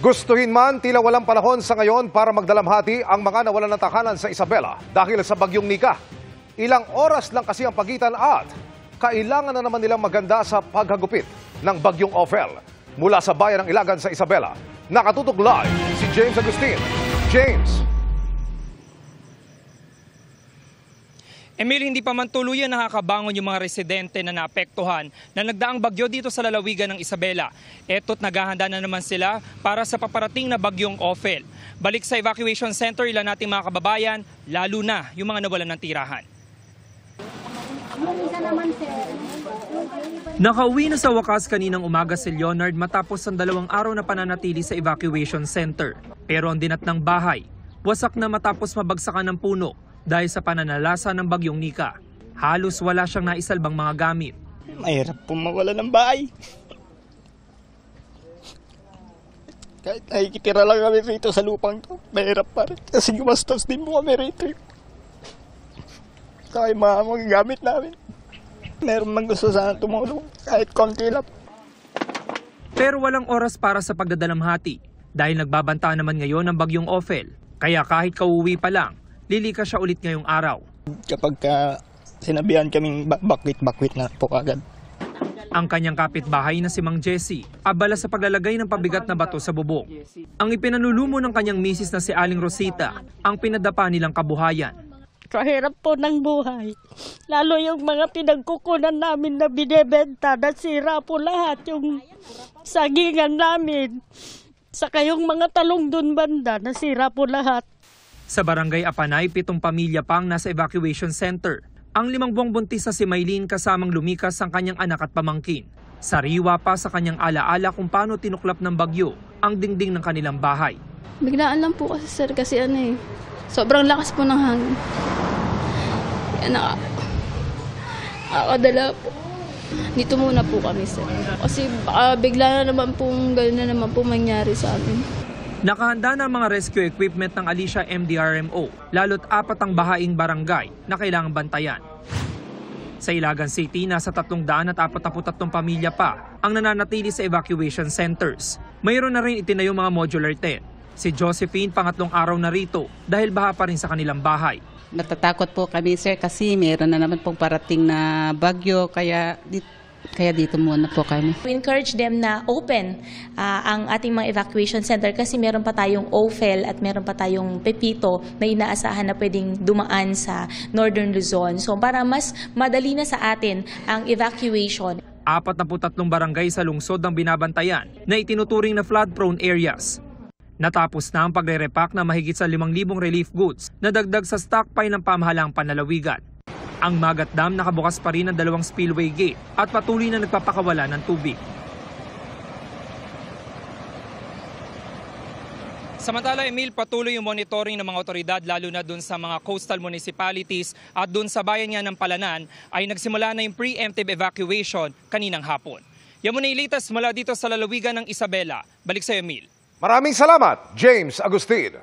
Gustuhin man, tila walang panahon sa ngayon para magdalamhati ang mga nawalan ng tahanan sa Isabela dahil sa bagyong Nika. Ilang oras lang kasi ang pagitan at kailangan na naman nilang maganda sa paghagupit ng bagyong Ophel. Mula sa bayan ng Ilagan sa Isabela, nakatutok live si James Agustin. James. Emil, hindi pa man tuluyan nakakabangon yung mga residente na naapektuhan na nagdaang bagyo dito sa lalawigan ng Isabela. Eto't naghahanda na naman sila para sa paparating na bagyong Ophel. Balik sa evacuation center ilan nating mga kababayan, lalo na yung mga nawalan ng tirahan. Nakauwi na sa wakas kaninang umaga si Leonard matapos ang 2 araw na pananatili sa evacuation center. Pero ang dinatnang bahay, wasak na matapos mabagsakan ng puno dahil sa pananalasa ng bagyong Nika. Halos wala siyang naisalbang mga gamit. Mahirap po mawala ng bahay. Kahit nakikitira lang kami rito sa lupang to, mahirap pa rin. Kasi gumastos din po kami rito. Saka yung mga gamit namin. Meron man gusto sana tumulong, kahit konti lang. Pero walang oras para sa pagdadalamhati dahil nagbabanta naman ngayon ang bagyong Ophel. Kaya kahit kauwi pa lang, lilikas siya ulit ngayong araw. Kapag sinabihan kaming bakwit na po agad. Ang kanyang kapitbahay na si Mang Jessie, abala sa paglalagay ng pabigat na bato sa bubong. Ang ipinanulumo ng kanyang misis na si Aling Rosita, ang pinadapa nilang kabuhayan. Kahirap po ng buhay. Lalo yung mga pinagkukunan namin na binebenta, nasira po lahat yung sagingan namin. Saka yung mga talong dun banda, nasira po lahat. Sa barangay Apanay, 7 pamilya pang nasa evacuation center. Ang 5 buwang buntis na si Maylene kasamang lumikas ang kanyang anak at pamangkin. Sariwa pa sa kanyang alaala kung paano tinuklap ng bagyo ang dingding ng kanilang bahay. Biglaan lang po kasi sir, kasi sobrang lakas po ng hangin. Kaya nakakadala po. Dito muna po kami sir. Kasi bigla na naman pong gano'n na naman po mangyari sa amin. Nakahanda na ang mga rescue equipment ng Alicia MDRMO, lalo't 4 ang bahaing barangay na kailangang bantayan. Sa Ilagan City, nasa 343 pamilya pa ang nananatili sa evacuation centers. Mayroon na rin itinayong mga modular tent. Si Josephine, 3 araw na rito dahil baha pa rin sa kanilang bahay. Natatakot po kami sir kasi mayroon na naman pong parating na bagyo kaya dito muna po kami. We encourage them na open ang ating mga evacuation center kasi meron pa tayong Ophel at meron pa tayong Pepito na inaasahan na pwedeng dumaan sa Northern Luzon. So para mas madali na sa atin ang evacuation. 43 barangay sa lungsod ang binabantayan na itinuturing na flood-prone areas. Natapos na ang pagre-repack na mahigit sa 5,000 relief goods na dagdag sa stockpile ng pamahalaang panlalawigan. Ang Magat Dam nakabukas pa rin ang 2 spillway gate at patuloy na nagpapakawala ng tubig. Samantala, Emil, patuloy yung monitoring ng mga otoridad lalo na dun sa mga coastal municipalities at dun sa bayan nga ng Palanan ay nagsimula na yung preemptive evacuation kaninang hapon. Yan muna ilitas mula dito sa lalawigan ng Isabela. Balik sa Emil. Maraming salamat, James Agustin.